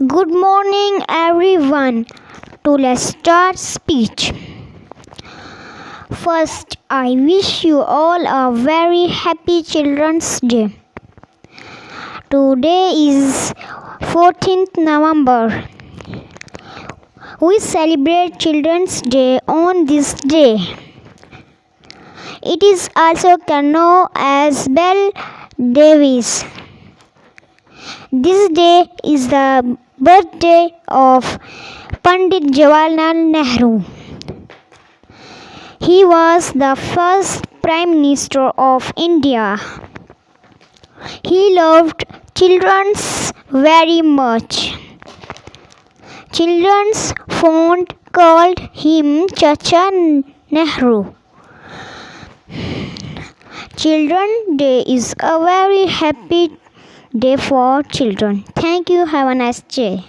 Good morning, everyone. Let's start speech. First, I wish you all a very happy Children's Day. Today is 14th November. We celebrate Children's Day on this day. It is also known as Belle Davis. This day is the birthday of Pandit Jawaharlal Nehru. He was the first Prime Minister of India. He loved children very much. Children's fond called him Chacha Nehru. Children's Day is a very happy day for children. Thank you. Have a nice day.